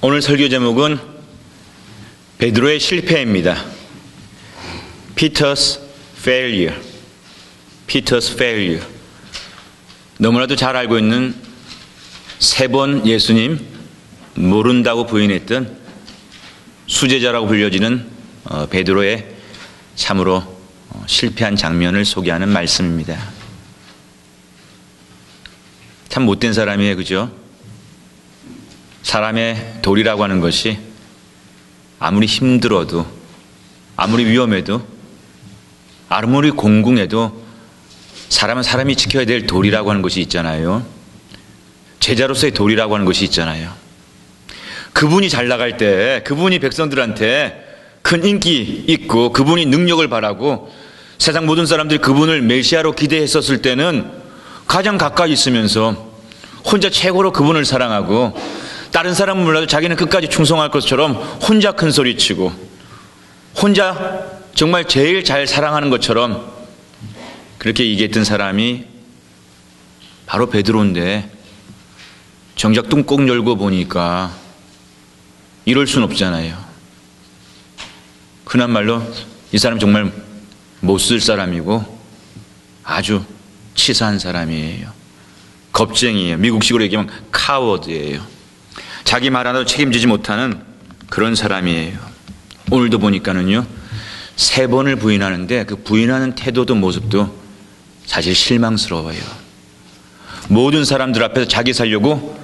오늘 설교 제목은 베드로의 실패입니다. Peter's failure. Peter's failure. 너무나도 잘 알고 있는 세 번 예수님 모른다고 부인했던 수제자라고 불려지는 베드로의 참으로 실패한 장면을 소개하는 말씀입니다. 참 못된 사람이에요, 그죠? 사람의 도리라고 하는 것이 아무리 힘들어도, 아무리 위험해도, 아무리 공공해도 사람은 사람이 지켜야 될 도리라고 하는 것이 있잖아요. 제자로서의 도리라고 하는 것이 있잖아요. 그분이 잘 나갈 때, 그분이 백성들한테 큰 인기 있고 그분이 능력을 바라고 세상 모든 사람들이 그분을 메시아로 기대했었을 때는 가장 가까이 있으면서 혼자 최고로 그분을 사랑하고 다른 사람은 몰라도 자기는 끝까지 충성할 것처럼 혼자 큰 소리치고 혼자 정말 제일 잘 사랑하는 것처럼 그렇게 얘기했던 사람이 바로 베드로인데, 정작 뚱꼭 열고 보니까 이럴 순 없잖아요. 흔한 말로 이 사람 정말 못 쓸 사람이고 아주 치사한 사람이에요. 겁쟁이에요. 미국식으로 얘기하면 카워드예요. 자기 말 하나도 책임지지 못하는 그런 사람이에요. 오늘도 보니까는요, 세 번을 부인하는데 그 부인하는 태도도 모습도 사실 실망스러워요. 모든 사람들 앞에서 자기 살려고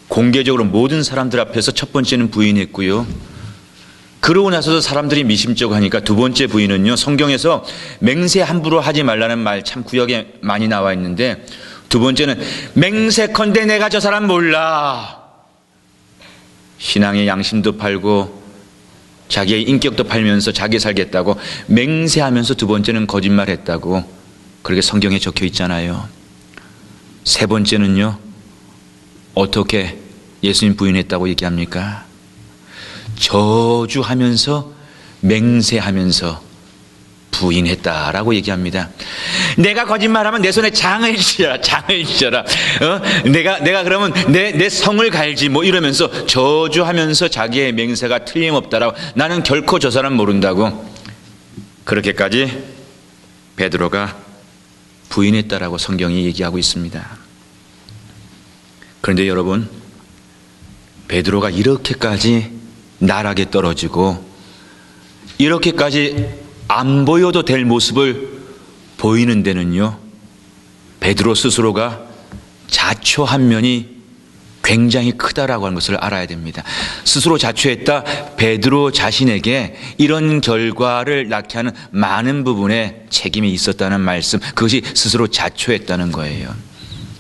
공개적으로 모든 사람들 앞에서 첫 번째는 부인했고요. 그러고 나서도 사람들이 미심쩍어 하니까 두 번째 부인은요, 성경에서 맹세 함부로 하지 말라는 말 참 구역에 많이 나와 있는데, 두 번째는 맹세컨대 내가 저 사람 몰라. 신앙의 양심도 팔고 자기의 인격도 팔면서 자기 살겠다고 맹세하면서 두 번째는 거짓말했다고 그렇게 성경에 적혀 있잖아요. 세 번째는요, 어떻게 예수님 부인했다고 얘기합니까? 저주하면서 맹세하면서 부인했다라고 얘기합니다. 내가 거짓말하면 내 손에 장을 쥐어라. 내가 그러면 내 성을 갈지 뭐 이러면서 저주하면서 자기의 맹세가 틀림없다라고, 나는 결코 저 사람 모른다고 그렇게까지 베드로가 부인했다라고 성경이 얘기하고 있습니다. 그런데 여러분, 베드로가 이렇게까지 나락에 떨어지고 이렇게까지 안 보여도 될 모습을 보이는 데는요, 베드로 스스로가 자초한 면이 굉장히 크다라고 하는 것을 알아야 됩니다. 스스로 자초했다, 베드로 자신에게 이런 결과를 낳게 하는 많은 부분에 책임이 있었다는 말씀, 그것이 스스로 자초했다는 거예요.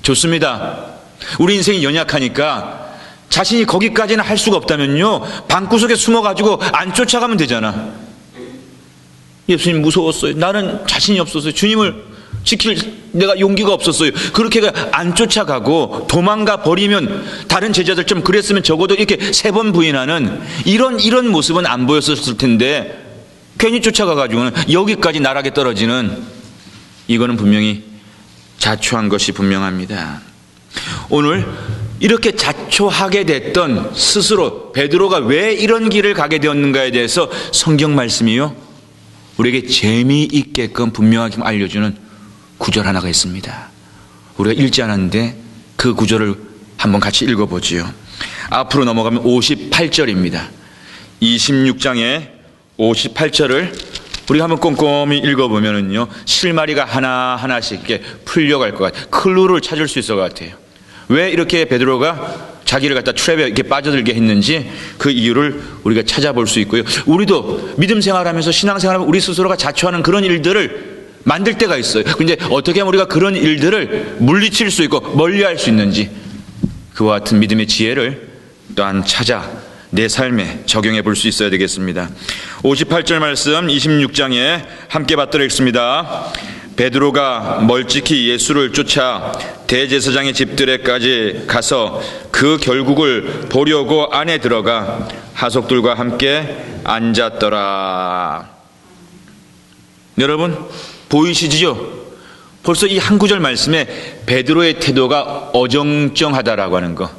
좋습니다. 우리 인생이 연약하니까 자신이 거기까지는 할 수가 없다면요, 방구석에 숨어가지고 안 쫓아가면 되잖아. 예수님 무서웠어요. 나는 자신이 없었어요. 주님을 지킬 내가 용기가 없었어요. 그렇게 안 쫓아가고 도망가 버리면, 다른 제자들처럼 그랬으면 적어도 이렇게 세 번 부인하는 이런 모습은 안 보였었을 텐데, 괜히 쫓아가가지고는 여기까지 나락에 떨어지는, 이거는 분명히 자초한 것이 분명합니다. 오늘 이렇게 자초하게 됐던 스스로 베드로가 왜 이런 길을 가게 되었는가에 대해서 성경 말씀이요, 우리에게 재미있게끔 분명하게 알려주는 구절 하나가 있습니다. 우리가 읽지 않았는데 그 구절을 한번 같이 읽어보지요. 앞으로 넘어가면 58절입니다. 26장의 58절을 우리가 한번 꼼꼼히 읽어보면요, 실마리가 하나하나씩 이렇게 풀려갈 것 같아요. 클루를 찾을 수 있을 것 같아요. 왜 이렇게 베드로가 자기를 갖다 트랩에 이렇게 빠져들게 했는지 그 이유를 우리가 찾아볼 수 있고요. 우리도 믿음 생활하면서 신앙생활하면 우리 스스로가 자초하는 그런 일들을 만들 때가 있어요. 근데 어떻게 하면 우리가 그런 일들을 물리칠 수 있고 멀리할 수 있는지, 그와 같은 믿음의 지혜를 또한 찾아 내 삶에 적용해 볼 수 있어야 되겠습니다. 58절 말씀 26장에 함께 받들어 읽습니다. 베드로가 멀찍이 예수를 쫓아 대제사장의 집들에까지 가서 그 결국을 보려고 안에 들어가 하석들과 함께 앉았더라. 여러분 보이시죠? 벌써 이 한 구절 말씀에 베드로의 태도가 어정쩡하다라고 하는 거,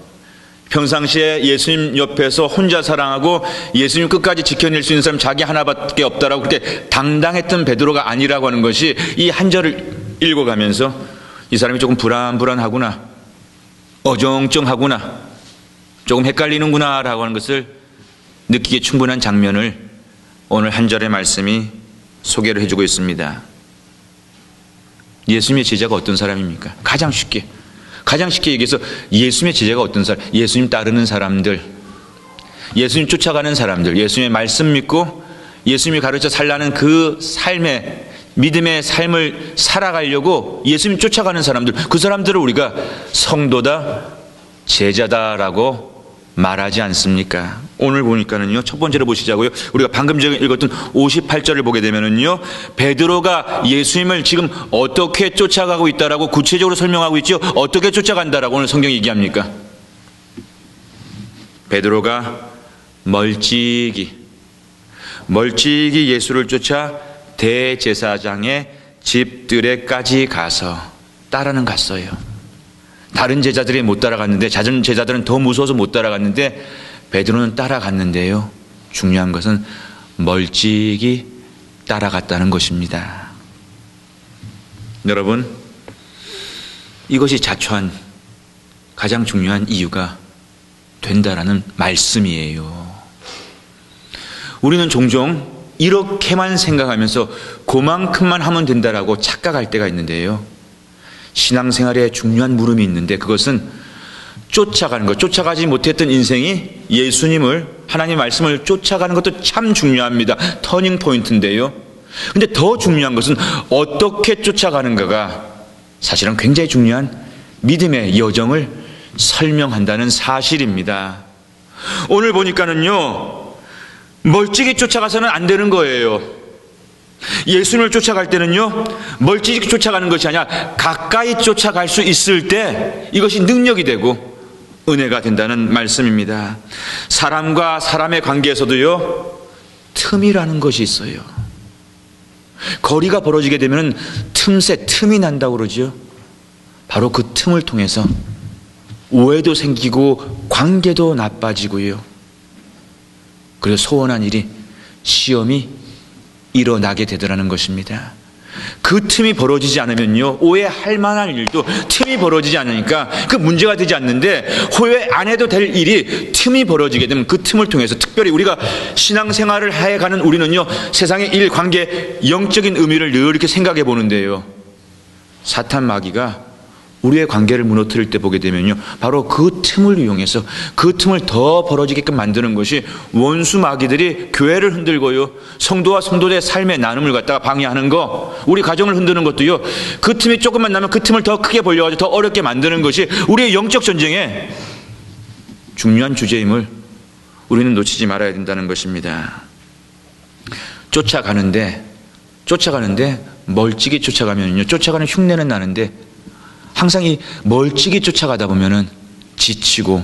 평상시에 예수님 옆에서 혼자 사랑하고 예수님 끝까지 지켜낼 수 있는 사람 자기 하나밖에 없다라고 그렇게 당당했던 베드로가 아니라고 하는 것이 이 한 절을 읽어가면서 이 사람이 조금 불안불안하구나, 어정쩡하구나, 조금 헷갈리는구나 라고 하는 것을 느끼기에 충분한 장면을 오늘 한 절의 말씀이 소개를 해주고 있습니다. 예수님의 제자가 어떤 사람입니까? 가장 쉽게 얘기해서 예수님의 제자가 어떤 사람? 예수님 따르는 사람들, 예수님 쫓아가는 사람들, 예수님의 말씀 믿고 예수님이 가르쳐 살라는 그 삶의 믿음의 삶을 살아가려고 예수님 쫓아가는 사람들, 그 사람들을 우리가 성도다, 제자다라고 말하지 않습니까? 오늘 보니까는요, 첫 번째로 보시자고요. 우리가 방금 전에 읽었던 58절을 보게 되면은요, 베드로가 예수님을 지금 어떻게 쫓아가고 있다라고 구체적으로 설명하고 있죠. 어떻게 쫓아간다라고 오늘 성경이 얘기합니까? 베드로가 멀찍이 예수를 쫓아 대제사장의 집들에까지 가서 따라는 갔어요. 다른 제자들이 못 따라갔는데, 다른 제자들은 더 무서워서 못 따라갔는데 베드로는 따라갔는데요, 중요한 것은 멀찍이 따라갔다는 것입니다. 여러분, 이것이 자초한 가장 중요한 이유가 된다라는 말씀이에요. 우리는 종종 이렇게만 생각하면서 그만큼만 하면 된다라고 착각할 때가 있는데요, 신앙생활에 중요한 물음이 있는데 그것은 쫓아가는 것, 쫓아가지 못했던 인생이 예수님을, 하나님의 말씀을 쫓아가는 것도 참 중요합니다. 터닝 포인트인데요, 근데 더 중요한 것은 어떻게 쫓아가는가가 사실은 굉장히 중요한 믿음의 여정을 설명한다는 사실입니다. 오늘 보니까는요, 멀찍이 쫓아가서는 안 되는 거예요. 예수님을 쫓아갈 때는요, 멀찍이 쫓아가는 것이 아니라 가까이 쫓아갈 수 있을 때 이것이 능력이 되고 은혜가 된다는 말씀입니다. 사람과 사람의 관계에서도요, 틈이라는 것이 있어요. 거리가 벌어지게 되면 틈이 난다고 그러죠. 바로 그 틈을 통해서 오해도 생기고 관계도 나빠지고요, 그래서 소원한 일이, 시험이 일어나게 되더라는 것입니다. 그 틈이 벌어지지 않으면요, 오해할 만한 일도 틈이 벌어지지 않으니까 그 문제가 되지 않는데, 오해 안 해도 될 일이 틈이 벌어지게 되면 그 틈을 통해서, 특별히 우리가 신앙생활을 해가는 우리는요, 세상의 일, 관계, 영적인 의미를 늘 이렇게 생각해 보는데요, 사탄 마귀가 우리의 관계를 무너뜨릴 때 보게 되면요, 바로 그 틈을 이용해서 그 틈을 더 벌어지게끔 만드는 것이 원수 마귀들이 교회를 흔들고요, 성도와 성도의 삶의 나눔을 갖다가 방해하는 거, 우리 가정을 흔드는 것도요, 그 틈이 조금만 나면 그 틈을 더 크게 벌려가지고 더 어렵게 만드는 것이 우리의 영적 전쟁의 중요한 주제임을 우리는 놓치지 말아야 된다는 것입니다. 쫓아가는데 멀찍이 쫓아가면요, 쫓아가는 흉내는 나는데 항상 이 멀찍이 쫓아가다 보면은 지치고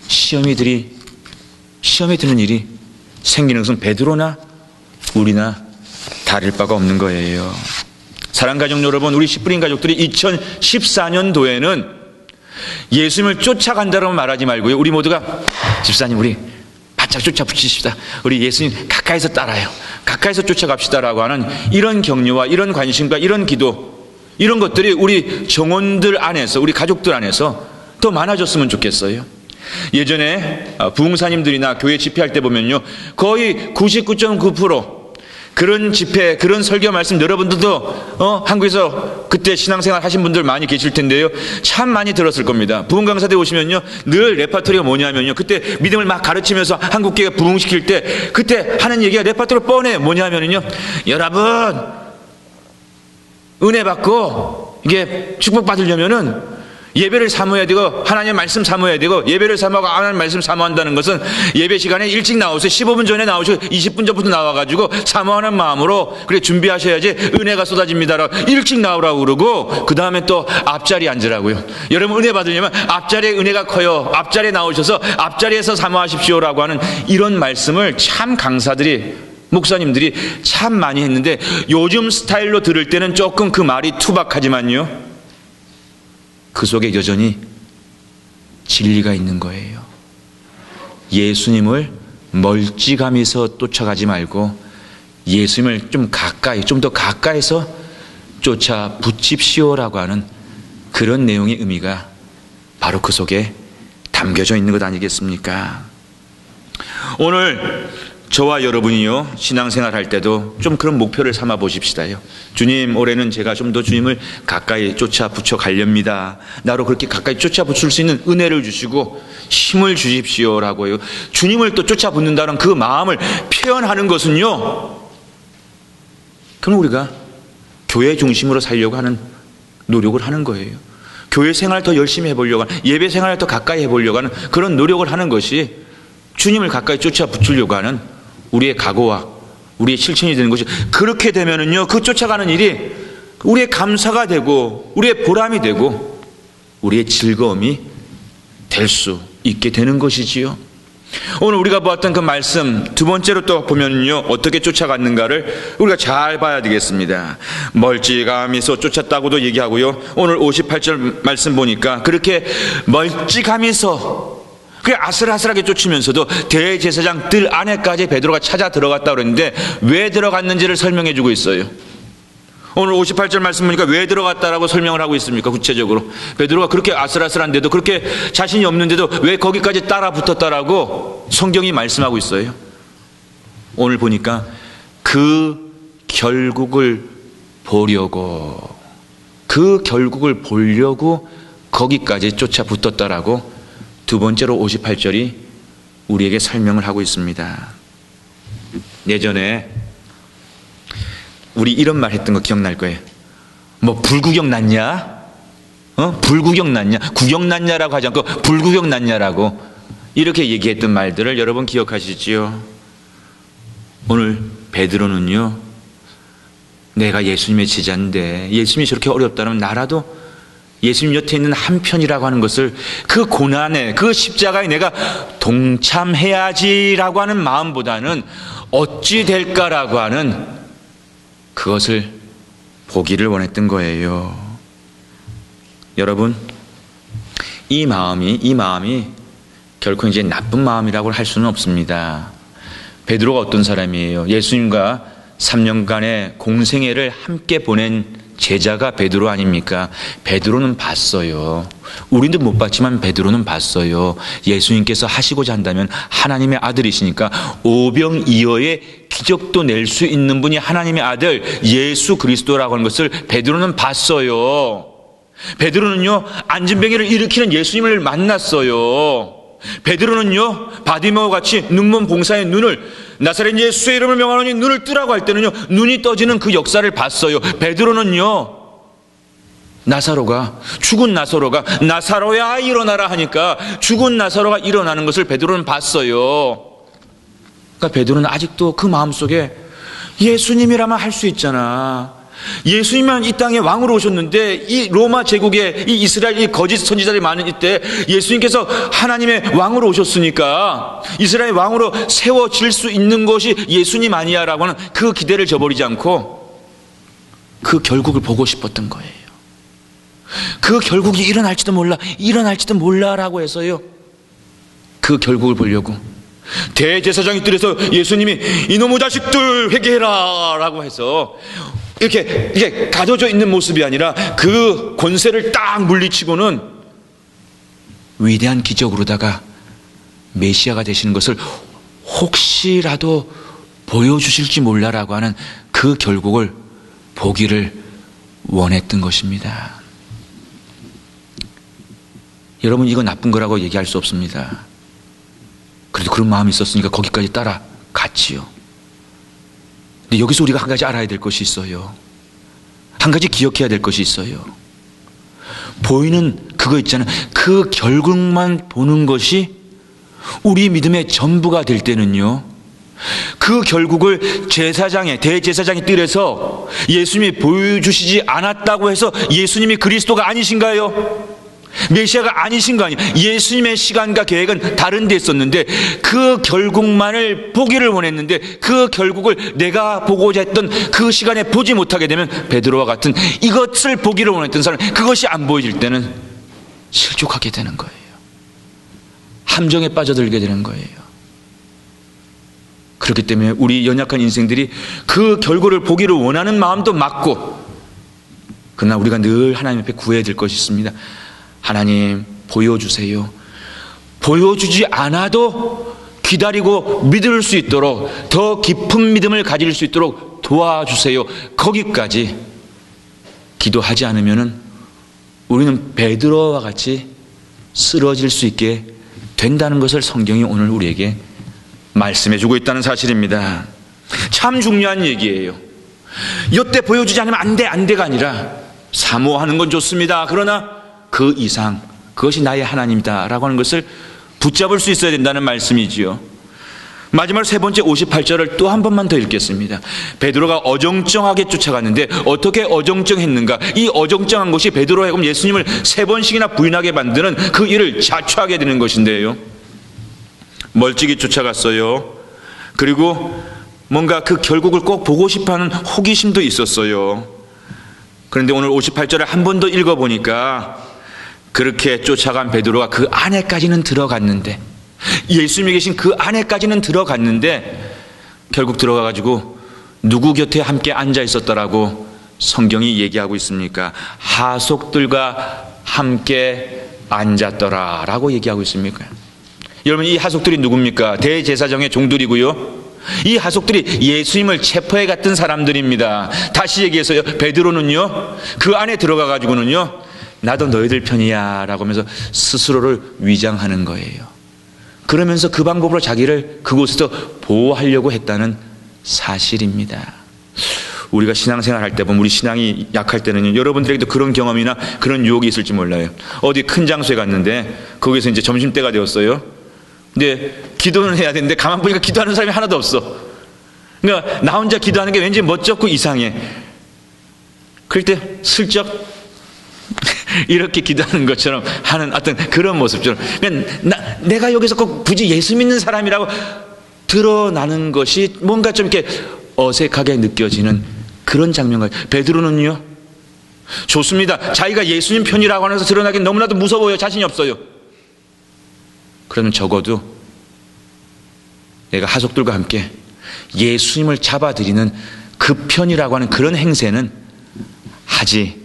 시험이 드는 일이 생기는 것은 베드로나 우리나 다를 바가 없는 거예요. 사랑하는 가족 여러분, 우리 씨뿌린 가족들이 2014년도에는 예수님을 쫓아간다라고 말하지 말고요, 우리 모두가 집사님 우리 바짝 쫓아붙이십시다, 우리 예수님 가까이서 따라요, 가까이서 쫓아갑시다라고 하는 이런 격려와 이런 관심과 이런 기도, 이런 것들이 우리 정원들 안에서, 우리 가족들 안에서 더 많아졌으면 좋겠어요. 예전에 부흥사님들이나 교회 집회할 때 보면요, 거의 99.9% 그런 집회, 그런 설교 말씀, 여러분들도 한국에서 그때 신앙생활 하신 분들 많이 계실 텐데요, 참 많이 들었을 겁니다. 부흥 강사대 오시면요, 늘 레퍼토리가 뭐냐면요, 그때 믿음을 막 가르치면서 한국교회가 부흥시킬 때 그때 하는 얘기가 레퍼토리 뻔해. 뭐냐면요, 여러분 은혜 받고 이게 축복받으려면은 예배를 사모해야 되고 하나님의 말씀 사모해야 되고, 예배를 사모하고 하나님의 말씀 사모한다는 것은 예배 시간에 일찍 나오세요. 15분 전에 나오시고 20분 전부터 나와가지고 사모하는 마음으로 그래 준비하셔야지 은혜가 쏟아집니다라고 일찍 나오라고 그러고, 그 다음에 또 앞자리에 앉으라고요. 여러분 은혜 받으려면 앞자리에 은혜가 커요. 앞자리에 나오셔서 앞자리에서 사모하십시오라고 하는 이런 말씀을 참 강사들이, 목사님들이 참 많이 했는데, 요즘 스타일로 들을 때는 조금 그 말이 투박하지만요, 그 속에 여전히 진리가 있는 거예요. 예수님을 멀찌감해서 쫓아가지 말고 예수님을 좀 더 가까이서 쫓아 붙입시오라고 하는 그런 내용의 의미가 바로 그 속에 담겨져 있는 것 아니겠습니까? 오늘 저와 여러분이요, 신앙생활 할 때도 좀 그런 목표를 삼아 보십시다요. 주님, 올해는 제가 좀 더 주님을 가까이 쫓아 붙여 가렵니다. 나로 그렇게 가까이 쫓아 붙일 수 있는 은혜를 주시고 힘을 주십시오라고요. 주님을 또 쫓아 붙는다는 그 마음을 표현하는 것은요, 그럼 우리가 교회 중심으로 살려고 하는 노력을 하는 거예요. 교회 생활을 더 열심히 해보려고 하는, 예배 생활을 더 가까이 해보려고 하는 그런 노력을 하는 것이 주님을 가까이 쫓아 붙이려고 하는 우리의 각오와 우리의 실천이 되는 것이, 그렇게 되면은요, 그 쫓아가는 일이 우리의 감사가 되고 우리의 보람이 되고 우리의 즐거움이 될 수 있게 되는 것이지요. 오늘 우리가 보았던 그 말씀 두 번째로 또 보면요, 어떻게 쫓아갔는가를 우리가 잘 봐야 되겠습니다. 멀찌감해서 쫓았다고도 얘기하고요, 오늘 58절 말씀 보니까 그렇게 멀찌감해서 그 아슬아슬하게 쫓으면서도 대제사장 뜰 안에까지 베드로가 찾아 들어갔다고 그랬는데 왜 들어갔는지를 설명해 주고 있어요. 오늘 58절 말씀 보니까 왜 들어갔다라고 설명을 하고 있습니까? 구체적으로 베드로가 그렇게 아슬아슬한데도, 그렇게 자신이 없는데도 왜 거기까지 따라 붙었다라고 성경이 말씀하고 있어요. 오늘 보니까 그 결국을 보려고 거기까지 쫓아 붙었다라고 두 번째로 58절이 우리에게 설명을 하고 있습니다. 예전에 우리 이런 말 했던 거 기억날 거예요. 뭐 불구경 났냐? 불구경 났냐? 구경 났냐라고 하지 않고 불구경 났냐라고 이렇게 얘기했던 말들을 여러분 기억하시지요? 오늘 베드로는요, 내가 예수님의 제자인데 예수님이 저렇게 어렵다면 나라도 예수님 곁에 있는 한편이라고 하는 것을, 그 고난에, 그 십자가에 내가 동참해야지라고 하는 마음보다는 어찌 될까라고 하는 그것을 보기를 원했던 거예요. 여러분, 이 마음이 결코 이제 나쁜 마음이라고 할 수는 없습니다. 베드로가 어떤 사람이에요? 예수님과 3년간의 공생애를 함께 보낸 제자가 베드로 아닙니까? 베드로는 봤어요. 우리도 못 봤지만 베드로는 봤어요. 예수님께서 하시고자 한다면 하나님의 아들이시니까 오병이어의 기적도 낼 수 있는 분이 하나님의 아들 예수 그리스도라고 하는 것을 베드로는 봤어요. 베드로는요, 안진뱅이를 일으키는 예수님을 만났어요. 베드로는요, 바디메오 같이 눈먼 봉사의 눈을, 나사렛 예수의 이름을 명하노니 눈을 뜨라고 할 때는요, 눈이 떠지는 그 역사를 봤어요. 베드로는요, 죽은 나사로가 나사로야 일어나라 하니까 죽은 나사로가 일어나는 것을 베드로는 봤어요. 그러니까 베드로는 아직도 그 마음속에 예수님이라면 할 수 있잖아. 예수님은 이 땅에 왕으로 오셨는데 이 로마 제국에 이 이스라엘 이 거짓 선지자들이 많은 이때 예수님께서 하나님의 왕으로 오셨으니까 이스라엘 왕으로 세워질 수 있는 것이 예수님 아니야 라고 하는 그 기대를 저버리지 않고 그 결국을 보고 싶었던 거예요. 그 결국이 일어날지도 몰라 라고 해서요, 그 결국을 보려고 대제사장이 뜰에서 예수님이 이놈의 자식들 회개해라 라고 해서 이렇게 가둬져 있는 모습이 아니라 그 권세를 딱 물리치고는 위대한 기적으로다가 메시아가 되시는 것을 혹시라도 보여주실지 몰라라고 하는 그 결국을 보기를 원했던 것입니다. 여러분, 이거 나쁜 거라고 얘기할 수 없습니다. 그래도 그런 마음이 있었으니까 거기까지 따라갔지요. 근데 여기서 우리가 한 가지 알아야 될 것이 있어요. 한 가지 기억해야 될 것이 있어요. 보이는 그거 있잖아요. 그 결국만 보는 것이 우리 믿음의 전부가 될 때는요, 그 결국을 대제사장의 뜰에서 예수님이 보여주시지 않았다고 해서 예수님이 그리스도가 아니신가요? 메시아가 아니신 거 아니에요. 예수님의 시간과 계획은 다른 데 있었는데 그 결국만을 보기를 원했는데 그 결국을 내가 보고자 했던 그 시간에 보지 못하게 되면 베드로와 같은 이것을 보기를 원했던 사람, 그것이 안 보여질 때는 실족하게 되는 거예요. 함정에 빠져들게 되는 거예요. 그렇기 때문에 우리 연약한 인생들이 그 결과를 보기를 원하는 마음도 맞고, 그러나 우리가 늘 하나님 앞에 구해야 될 것이 있습니다. 하나님 보여주세요. 보여주지 않아도 기다리고 믿을 수 있도록, 더 깊은 믿음을 가질 수 있도록 도와주세요. 거기까지 기도하지 않으면 우리는 베드로와 같이 쓰러질 수 있게 된다는 것을 성경이 오늘 우리에게 말씀해 주고 있다는 사실입니다. 참 중요한 얘기예요. 이때 보여주지 않으면 안 돼가 아니라, 사모하는 건 좋습니다. 그러나 그 이상, 그것이 나의 하나님이다 라고 하는 것을 붙잡을 수 있어야 된다는 말씀이지요. 마지막 세 번째 58절을 또 한 번만 더 읽겠습니다. 베드로가 어정쩡하게 쫓아갔는데 어떻게 어정쩡했는가? 이 어정쩡한 것이 베드로가 예수님을 3번씩이나 부인하게 만드는 그 일을 자초하게 되는 것인데요. 멀찍이 쫓아갔어요. 그리고 뭔가 그 결국을 꼭 보고 싶어하는 호기심도 있었어요. 그런데 오늘 58절을 한 번 더 읽어보니까, 그렇게 쫓아간 베드로가 그 안에까지는 들어갔는데, 예수님이 계신 그 안에까지는 들어갔는데, 결국 들어가가지고 누구 곁에 함께 앉아 있었더라고 성경이 얘기하고 있습니까? 하속들과 함께 앉았더라 라고 얘기하고 있습니까? 여러분, 이 하속들이 누굽니까? 대제사장의 종들이고요, 이 하속들이 예수님을 체포해 갔던 사람들입니다. 다시 얘기해서요, 베드로는요 그 안에 들어가 가지고는요 나도 너희들 편이야 라고 하면서 스스로를 위장하는 거예요. 그러면서 그 방법으로 자기를 그곳에서 보호하려고 했다는 사실입니다. 우리가 신앙생활 할 때 보면, 우리 신앙이 약할 때는요, 여러분들에게도 그런 경험이나 그런 유혹이 있을지 몰라요. 어디 큰 장소에 갔는데 거기서 이제 점심때가 되었어요. 근데 기도는 해야 되는데 가만 보니까 기도하는 사람이 하나도 없어. 그러니까 나 혼자 기도하는 게 왠지 멋쩍고 이상해. 그럴 때 슬쩍 이렇게 기도하는 것처럼 하는 어떤 그런 모습처럼, 내가 여기서 꼭 굳이 예수 믿는 사람이라고 드러나는 것이 뭔가 좀 이렇게 어색하게 느껴지는 그런 장면과, 베드로는요 좋습니다. 자기가 예수님 편이라고 하면서 드러나긴 너무나도 무서워요. 자신이 없어요. 그러면 적어도 내가 하속들과 함께 예수님을 잡아들이는 그 편이라고 하는 그런 행세는 하지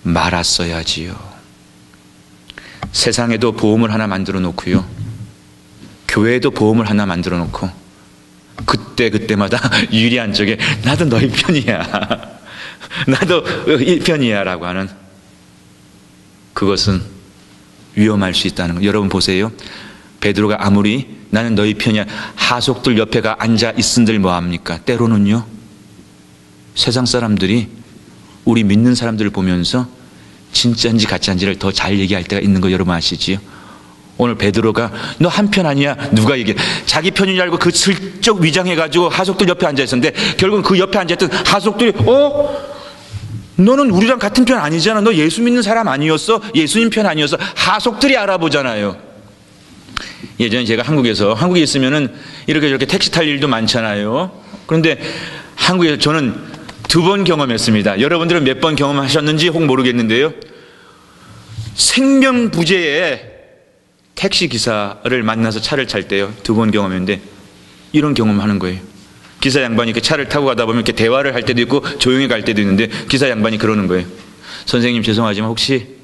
말았어야지요. 세상에도 보험을 하나 만들어 놓고요, 교회에도 보험을 하나 만들어 놓고, 그때마다 유리한 쪽에 나도 너희 편이야, 나도 이 편이야 라고 하는, 그것은 위험할 수 있다는 거. 여러분 보세요. 베드로가 아무리 나는 너희 편이야, 하속들 옆에가 앉아 있은들 뭐합니까? 때로는요 세상 사람들이 우리 믿는 사람들을 보면서 진짜인지 가짜인지를 더 잘 얘기할 때가 있는 거 여러분 아시지요? 오늘 베드로가 너 한편 아니야? 누가 얘기해? 자기 편인 줄 알고 그 슬쩍 위장해가지고 하속들 옆에 앉아 있었는데, 결국은 그 옆에 앉아있던 하속들이 너는 우리랑 같은 편 아니잖아, 너 예수 믿는 사람 아니었어? 예수님 편 아니었어? 하속들이 알아보잖아요. 예전에 제가 한국에 있으면은 이렇게 저렇게 택시 탈 일도 많잖아요. 그런데 한국에서 저는 2번 경험했습니다. 여러분들은 몇 번 경험하셨는지 혹 모르겠는데요, 생명부재에 택시 기사를 만나서 차를 탈 때요, 2번 경험했는데 이런 경험하는 거예요. 기사 양반이 이렇게 차를 타고 가다 보면 이렇게 대화를 할 때도 있고 조용히 갈 때도 있는데, 기사 양반이 그러는 거예요. 선생님 죄송하지만 혹시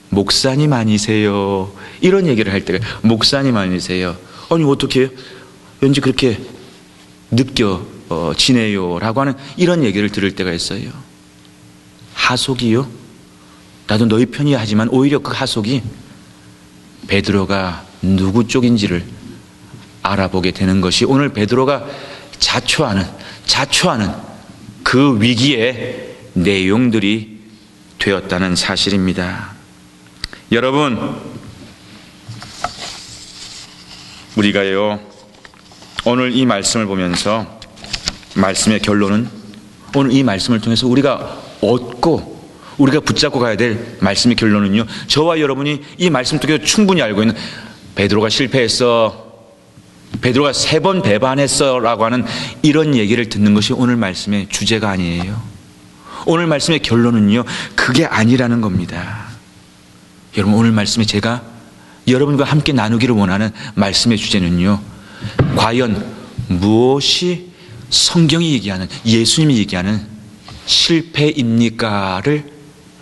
목사님 아니세요? 이런 얘기를 할 때가, 목사님 아니세요? 아니 어떻게 해요? 왠지 그렇게 느껴지네요 라고 하는 이런 얘기를 들을 때가 있어요. 하속이요? 나도 너희 편이야 하지만 오히려 그 하속이 베드로가 누구 쪽인지를 알아보게 되는 것이 오늘 베드로가 자초하는 그 위기의 내용들이 되었다는 사실입니다. 여러분, 우리가요 오늘 이 말씀을 보면서, 말씀의 결론은 오늘 이 말씀을 통해서 우리가 얻고 우리가 붙잡고 가야 될 말씀의 결론은요, 저와 여러분이 이 말씀 통해서 충분히 알고 있는, 베드로가 실패했어, 베드로가 3번 배반했어 라고 하는 이런 얘기를 듣는 것이 오늘 말씀의 주제가 아니에요. 오늘 말씀의 결론은요 그게 아니라는 겁니다. 여러분, 오늘 말씀에 제가 여러분과 함께 나누기를 원하는 말씀의 주제는요, 과연 무엇이 성경이 얘기하는, 예수님이 얘기하는 실패입니까를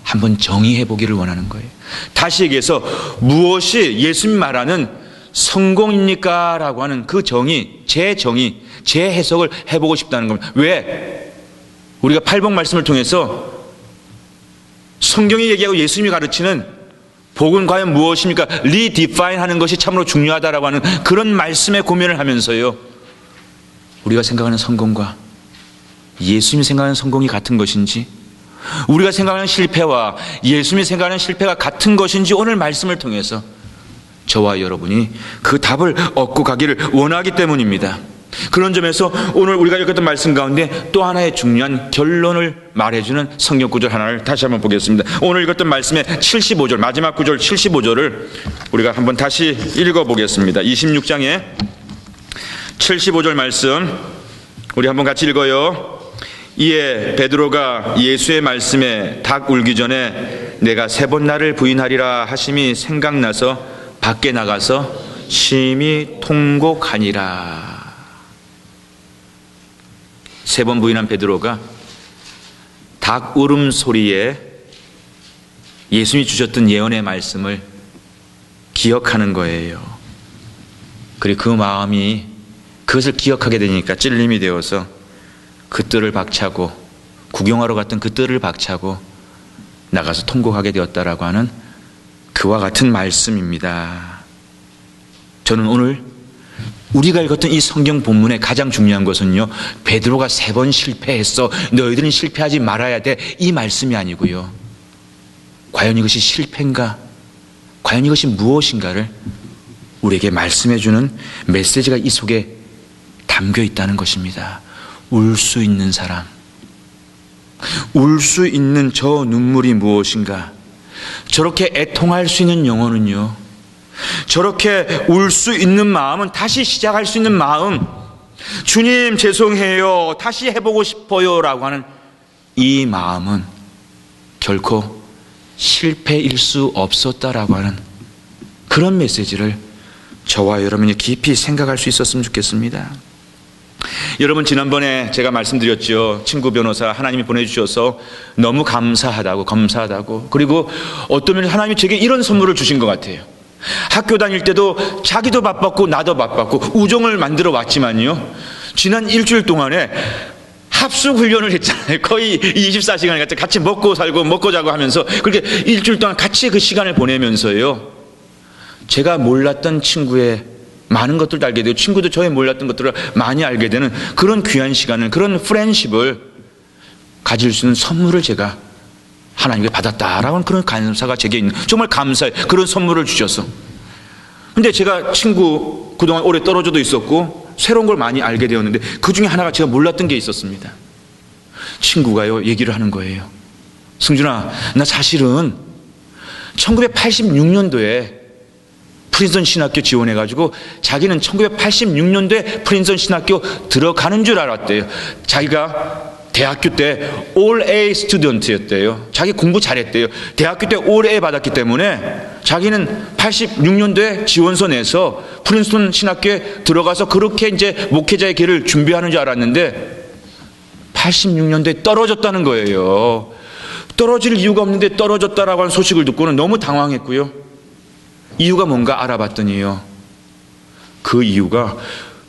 한번 정의해 보기를 원하는 거예요. 다시 얘기해서 무엇이 예수님이 말하는 성공입니까? 라고 하는 그 정의, 제 해석을 해보고 싶다는 겁니다. 왜? 우리가 팔복 말씀을 통해서 성경이 얘기하고 예수님이 가르치는 복은 과연 무엇입니까? 리디파인 하는 것이 참으로 중요하다라고 하는 그런 말씀에 고민을 하면서요, 우리가 생각하는 성공과 예수님이 생각하는 성공이 같은 것인지, 우리가 생각하는 실패와 예수님이 생각하는 실패가 같은 것인지 오늘 말씀을 통해서 저와 여러분이 그 답을 얻고 가기를 원하기 때문입니다. 그런 점에서 오늘 우리가 읽었던 말씀 가운데 또 하나의 중요한 결론을 말해주는 성경 구절 하나를 다시 한번 보겠습니다. 오늘 읽었던 말씀의 75절, 마지막 구절 75절을 우리가 한번 다시 읽어보겠습니다. 26장에 75절 말씀 우리 한번 같이 읽어요. 이에 베드로가 예수의 말씀에 닭 울기 전에 내가 3번 나를 부인하리라 하심이 생각나서 밖에 나가서 심히 통곡하니라. 3번 부인한 베드로가 닭 울음소리에 예수님이 주셨던 예언의 말씀을 기억하는 거예요. 그리고 그 마음이 그것을 기억하게 되니까 찔림이 되어서 그 뜰을 박차고, 구경하러 갔던 그 뜰을 박차고 나가서 통곡하게 되었다라고 하는 그와 같은 말씀입니다. 저는 오늘 우리가 읽었던 이 성경 본문의 가장 중요한 것은요, 베드로가 3번 실패했어, 너희들은 실패하지 말아야 돼, 이 말씀이 아니고요, 과연 이것이 실패인가, 과연 이것이 무엇인가를 우리에게 말씀해 주는 메시지가 이 속에 담겨 있다는 것입니다. 울 수 있는 사람, 울 수 있는 저 눈물이 무엇인가, 저렇게 애통할 수 있는 영혼은요, 저렇게 울 수 있는 마음은, 다시 시작할 수 있는 마음, 주님 죄송해요, 다시 해보고 싶어요 라고 하는 이 마음은 결코 실패일 수 없었다라고 하는 그런 메시지를 저와 여러분이 깊이 생각할 수 있었으면 좋겠습니다. 여러분, 지난번에 제가 말씀드렸죠. 친구 변호사 하나님이 보내주셔서 너무 감사하다고, 그리고 어떤 면에서 하나님이 제게 이런 선물을 주신 것 같아요. 학교 다닐 때도 자기도 바빴고 나도 바빴고 우정을 만들어 왔지만요, 지난 일주일 동안에 합숙 훈련을 했잖아요. 거의 24시간 같이 먹고 살고 먹고 자고 하면서 그렇게 일주일 동안 같이 그 시간을 보내면서요, 제가 몰랐던 친구의 많은 것들도 알게 되고 친구도 저의 몰랐던 것들을 많이 알게 되는 그런 귀한 시간을, 그런 프렌십을 가질 수 있는 선물을 제가 하나님께 받았다라고 하는 그런 감사가 제게 있는, 정말 감사해요. 그런 선물을 주셔서. 근데 제가 친구 그동안 오래 떨어져도 있었고 새로운 걸 많이 알게 되었는데 그 중에 하나가 제가 몰랐던 게 있었습니다. 친구가요 얘기를 하는 거예요. 승준아, 나 사실은 1986년도에 프린스턴 신학교 지원해가지고 자기는 1986년도에 프린스턴 신학교 들어가는 줄 알았대요. 자기가 대학교 때 All A 스튜던트였대요. 자기 공부 잘했대요. 대학교 때 All A 받았기 때문에 자기는 86년도에 지원서 내서 프린스턴 신학교에 들어가서 그렇게 이제 목회자의 길을 준비하는 줄 알았는데 86년도에 떨어졌다는 거예요. 떨어질 이유가 없는데 떨어졌다라고 하는 소식을 듣고는 너무 당황했고요. 이유가 뭔가 알아봤더니요, 그 이유가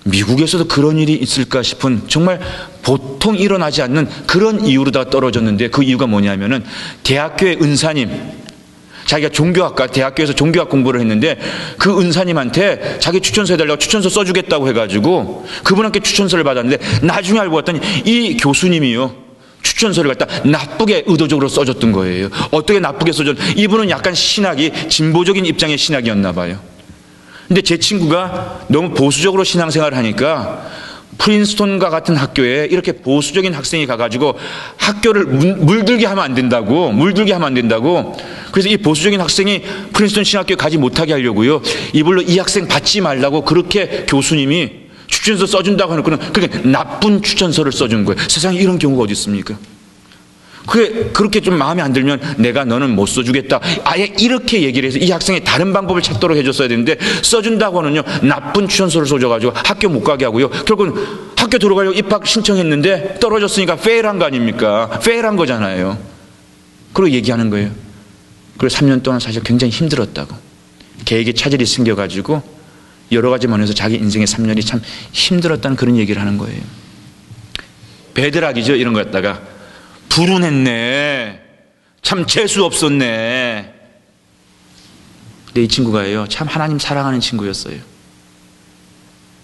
미국에서도 그런 일이 있을까 싶은 정말 보통 일어나지 않는 그런 이유로다 떨어졌는데, 그 이유가 뭐냐면은 대학교의 은사님, 자기가 종교학과, 대학교에서 종교학 공부를 했는데 그 은사님한테 자기 추천서 해달라고 추천서 써주겠다고 해가지고 그분한테 추천서를 받았는데 나중에 알고 봤더니 이 교수님이요 추천서를 갖다 나쁘게 의도적으로 써줬던 거예요. 어떻게 나쁘게 써줬? 이분은 약간 신학이 진보적인 입장의 신학이었나 봐요. 근데 제 친구가 너무 보수적으로 신앙생활을 하니까 프린스턴과 같은 학교에 이렇게 보수적인 학생이 가가지고 학교를 물들게 하면 안 된다고, 그래서 이 보수적인 학생이 프린스턴 신학교에 가지 못하게 하려고요, 이불로 이 학생 받지 말라고 그렇게 교수님이 추천서 써준다고 하는 그런 그렇게 나쁜 추천서를 써준 거예요. 세상에 이런 경우가 어디 있습니까? 그렇게 좀 마음에 안 들면 내가 너는 못 써주겠다. 아예 이렇게 얘기를 해서 이 학생이 다른 방법을 찾도록 해줬어야 되는데 써준다고 하는요 나쁜 추천서를 써줘가지고 학교 못 가게 하고요. 결국은 학교 들어가려고 입학 신청했는데 떨어졌으니까 페일한 거 아닙니까? 페일한 거잖아요. 그리고 얘기하는 거예요. 그리고 3년 동안 사실 굉장히 힘들었다고. 계획에 차질이 생겨가지고 여러 가지 면에서 자기 인생의 3년이 참 힘들었다는 그런 얘기를 하는 거예요. 배드락이죠. 이런 거 갖다가 불운했네. 참 재수 없었네. 근데 이 친구가요 참 하나님 사랑하는 친구였어요.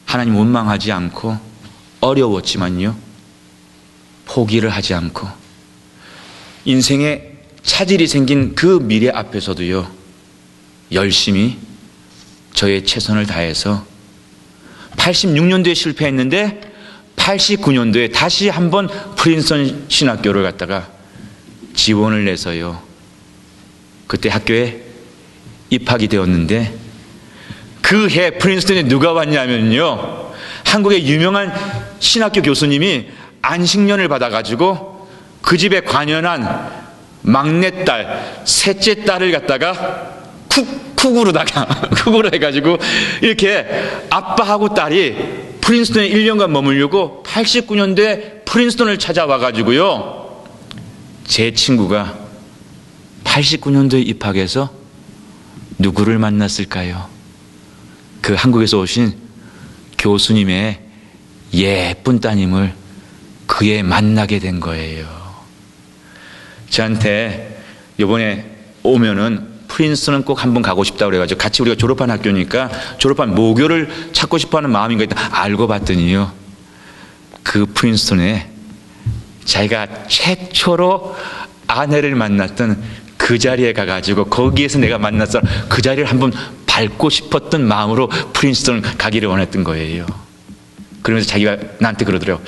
하나님 원망하지 않고 어려웠지만요 포기를 하지 않고 인생에 차질이 생긴 그 미래 앞에서도요 열심히 저의 최선을 다해서 86년도에 실패했는데 89년도에 다시 한번 프린스턴 신학교를 갔다가 지원을 내서요 그때 학교에 입학이 되었는데 그 해 프린스턴에 누가 왔냐면요 한국의 유명한 신학교 교수님이 안식년을 받아가지고 그 집에 관연한 막내딸 셋째 딸을 갖다가 쿡으로 해가지고 이렇게 아빠하고 딸이 프린스턴에 1년간 머물려고 89년도에 프린스턴을 찾아와가지고요 제 친구가 89년도에 입학해서 누구를 만났을까요? 그 한국에서 오신 교수님의 예쁜 따님을 그에 만나게 된 거예요. 저한테 이번에 오면은 프린스턴은 꼭 한번 가고 싶다고 그래가지고 같이 우리가 졸업한 학교니까 졸업한 모교를 찾고 싶어하는 마음인 거 알고 봤더니요 그 프린스턴에 자기가 최초로 아내를 만났던 그 자리에 가가지고 거기에서 내가 만났어 그 자리를 한번 밟고 싶었던 마음으로 프린스턴을 가기를 원했던 거예요. 그러면서 자기가 나한테 그러더래요.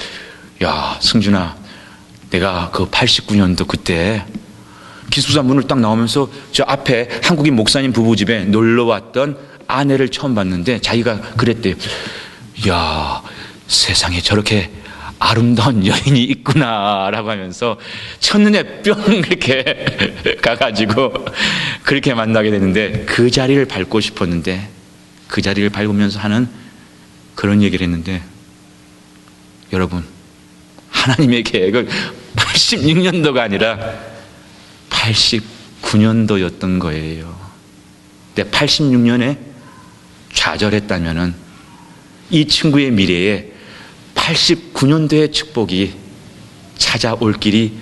야 승준아 내가 그 89년도 그때 기숙사 문을 딱 나오면서 저 앞에 한국인 목사님 부부 집에 놀러 왔던 아내를 처음 봤는데 자기가 그랬대요. 야 세상에 저렇게 아름다운 여인이 있구나라고 하면서 첫눈에 뿅 이렇게 가가지고 그렇게 만나게 되는데 그 자리를 밟고 싶었는데 그 자리를 밟으면서 하는 그런 얘기를 했는데 여러분 하나님의 계획은 86년도가 아니라 89년도였던 거예요. 근데 86년에 좌절했다면은 이 친구의 미래에 89년도의 축복이 찾아올 길이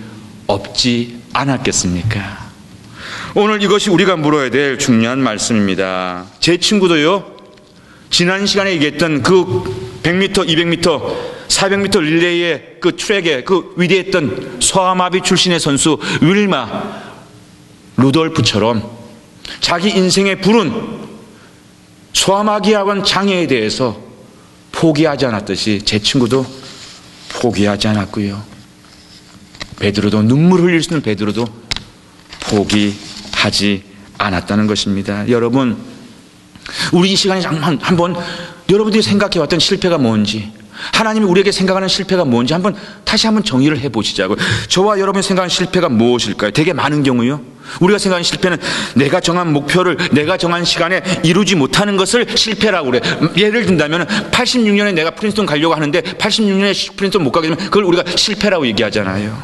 없지 않았겠습니까? 오늘 이것이 우리가 물어야 될 중요한 말씀입니다. 제 친구도요 지난 시간에 얘기했던 그 100m, 200m 400m 릴레이의 그 트랙에 그 위대했던 소아마비 출신의 선수 윌마 루돌프처럼 자기 인생의 불운 소아마비학원 장애에 대해서 포기하지 않았듯이 제 친구도 포기하지 않았고요. 베드로도 눈물 흘릴 수 있는 베드로도 포기하지 않았다는 것입니다. 여러분 우리 이 시간에 한번 여러분들이 생각해 왔던 실패가 뭔지 하나님이 우리에게 생각하는 실패가 뭔지 다시 한번 정의를 해보시자고요. 저와 여러분이 생각하는 실패가 무엇일까요? 되게 많은 경우요 우리가 생각하는 실패는 내가 정한 목표를 내가 정한 시간에 이루지 못하는 것을 실패라고 그래. 예를 든다면 86년에 내가 프린스턴 가려고 하는데 86년에 프린스턴 못 가게 되면 그걸 우리가 실패라고 얘기하잖아요.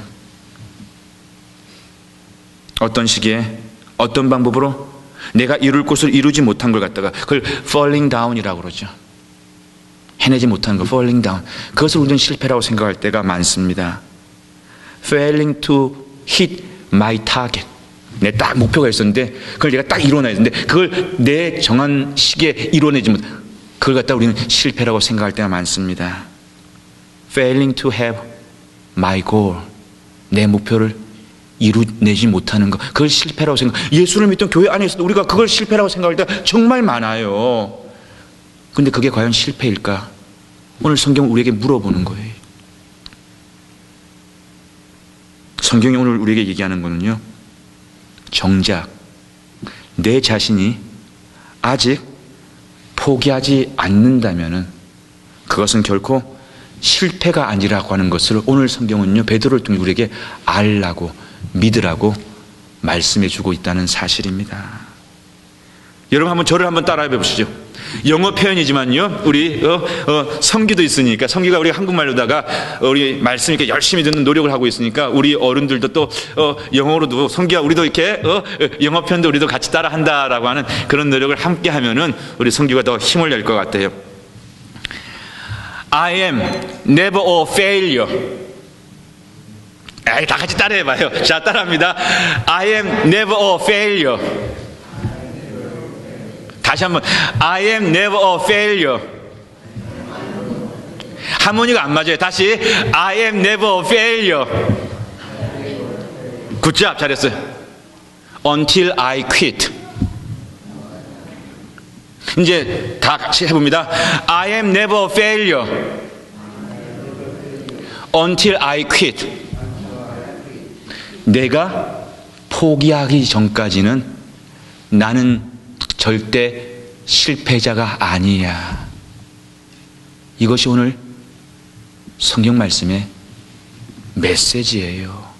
어떤 시기에 어떤 방법으로 내가 이룰 것을 이루지 못한 걸 갖다가 그걸 falling down이라고 그러죠. 해내지 못하는 거 falling down. 그것을 우리는 실패라고 생각할 때가 많습니다. failing to hit my target. 내 딱 목표가 있었는데 그걸 내가 딱 이뤄내야 되는데 그걸 내 정한 시기에 이뤄내지 못 그걸 갖다 우리는 실패라고 생각할 때가 많습니다. failing to have my goal. 내 목표를 이루내지 못하는 것 그걸 실패라고 생각. 예수를 믿던 교회 안에서도 우리가 그걸 실패라고 생각할 때 정말 많아요. 근데 그게 과연 실패일까? 오늘 성경은 우리에게 물어보는 거예요. 성경이 오늘 우리에게 얘기하는 거는요 정작 내 자신이 아직 포기하지 않는다면은 그것은 결코 실패가 아니라고 하는 것을 오늘 성경은요 베드로를 통해 우리에게 알라고 믿으라고 말씀해 주고 있다는 사실입니다. 여러분 한번 저를 한번 따라해 보시죠. 영어 표현이지만요, 우리 성기도 있으니까, 성기가 우리 한국말로다가 우리 말씀 이렇게 열심히 듣는 노력을 하고 있으니까 우리 어른들도 또 영어로도 성기가 우리도 이렇게 영어 표현도 우리도 같이 따라한다라고 하는 그런 노력을 함께 하면은 우리 성기가 더 힘을 낼 것 같아요. I am never a failure. 다 같이 따라해봐요. 자, 따라합니다. I am never a failure. 다시 한번. I am never a failure. 하모니가 안 맞아요. 다시. I am never a failure. 굿잡, 잘했어요. Until I quit. 이제 다 같이 해봅니다. I am never a failure. Until I quit. 내가 포기하기 전까지는 나는 절대 실패자가 아니야. 이것이 오늘 성경 말씀의 메시지예요.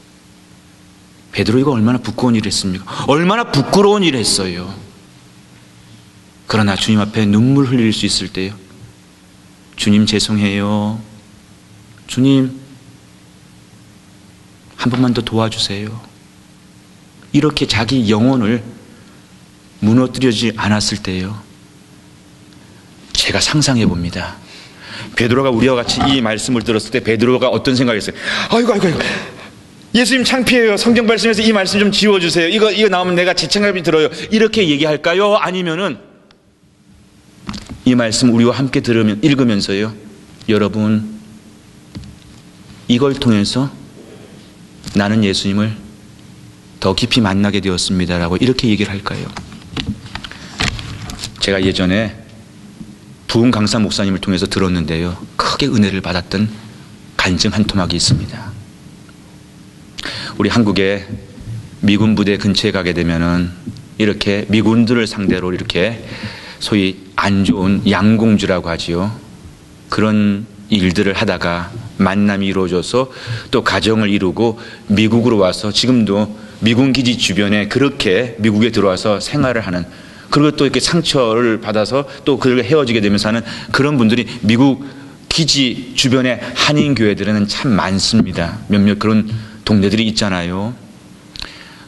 베드로가 얼마나 부끄러운 일을 했습니까? 얼마나 부끄러운 일을 했어요. 그러나 주님 앞에 눈물 흘릴 수 있을 때요, 주님 죄송해요. 주님 한 번만 더 도와주세요. 이렇게 자기 영혼을 무너뜨리지 않았을 때요, 제가 상상해 봅니다. 베드로가 우리와 같이 이 말씀을 들었을 때 베드로가 어떤 생각했어요? 아이고 예수님 창피해요. 성경 말씀에서 이 말씀 좀 지워주세요. 이거 나오면 내가 지창감이 들어요. 이렇게 얘기할까요? 아니면은 이 말씀 우리와 함께 읽으면서요, 여러분 이걸 통해서 나는 예수님을 더 깊이 만나게 되었습니다라고 이렇게 얘기를 할까요? 제가 예전에 부흥 강사 목사님을 통해서 들었는데요, 크게 은혜를 받았던 간증 한 토막이 있습니다. 우리 한국에 미군 부대 근처에 가게 되면은 이렇게 미군들을 상대로 이렇게 소위 안 좋은 양공주라고 하지요, 그런 일들을 하다가 만남이 이루어져서 또 가정을 이루고 미국으로 와서 지금도 미군 기지 주변에 그렇게 미국에 들어와서 생활을 하는, 그리고 또 이렇게 상처를 받아서 또 그렇게 헤어지게 되면서 하는 그런 분들이 미국 기지 주변의 한인 교회들에는 참 많습니다. 몇몇 그런 동네들이 있잖아요.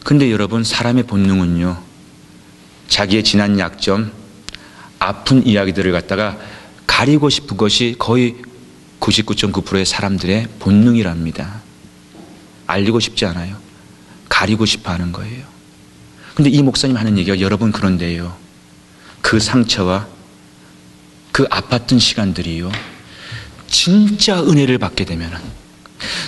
근데 여러분, 사람의 본능은요, 자기의 지난 약점, 아픈 이야기들을 갖다가 가리고 싶은 것이 거의 99.9%의 사람들의 본능이랍니다. 알리고 싶지 않아요. 가리고 싶어 하는 거예요. 근데 이 목사님 하는 얘기가, 여러분 그런데요, 그 상처와 그 아팠던 시간들이요, 진짜 은혜를 받게 되면은,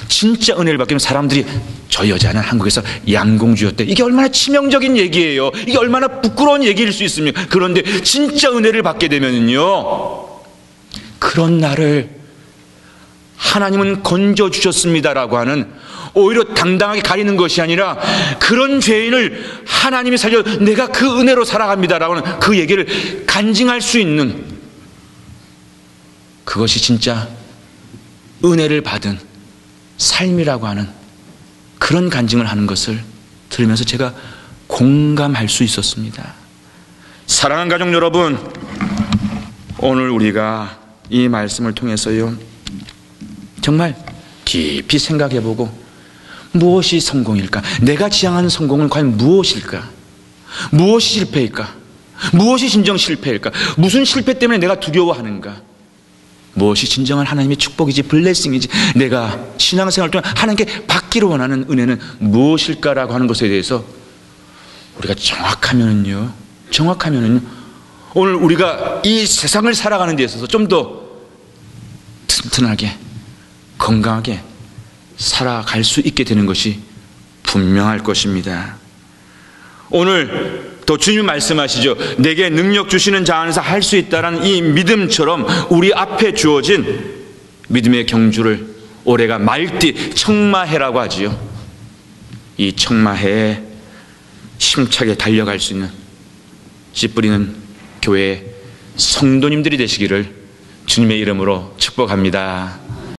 진짜 은혜를 받게 되면 사람들이 저 여자는 한국에서 양공주였대, 이게 얼마나 치명적인 얘기예요. 이게 얼마나 부끄러운 얘기일 수 있습니까? 그런데 진짜 은혜를 받게 되면은요, 그런 나를 하나님은 건져주셨습니다라고 하는, 오히려 당당하게 가리는 것이 아니라 그런 죄인을 하나님이 살려 내가 그 은혜로 살아갑니다라고 하는 그 얘기를 간증할 수 있는, 그것이 진짜 은혜를 받은 삶이라고 하는 그런 간증을 하는 것을 들으면서 제가 공감할 수 있었습니다. 사랑하는 가족 여러분, 오늘 우리가 이 말씀을 통해서요, 정말 깊이 생각해보고, 무엇이 성공일까? 내가 지향하는 성공은 과연 무엇일까? 무엇이 실패일까? 무엇이 진정 실패일까? 무슨 실패 때문에 내가 두려워하는가? 무엇이 진정한 하나님의 축복이지, 블레싱이지, 내가 신앙생활 동안 하나님께 받기를 원하는 은혜는 무엇일까라고 하는 것에 대해서 우리가 정확하면은요, 오늘 우리가 이 세상을 살아가는 데 있어서 좀 더 튼튼하게, 건강하게 살아갈 수 있게 되는 것이 분명할 것입니다. 오늘 또 주님이 말씀하시죠. 내게 능력 주시는 자 안에서 할 수 있다라는 이 믿음처럼 우리 앞에 주어진 믿음의 경주를 올해가 말띠 청마해라고 하지요. 이 청마해에 힘차게 달려갈 수 있는 씨 뿌리는 교회의 성도님들이 되시기를 주님의 이름으로 축복합니다.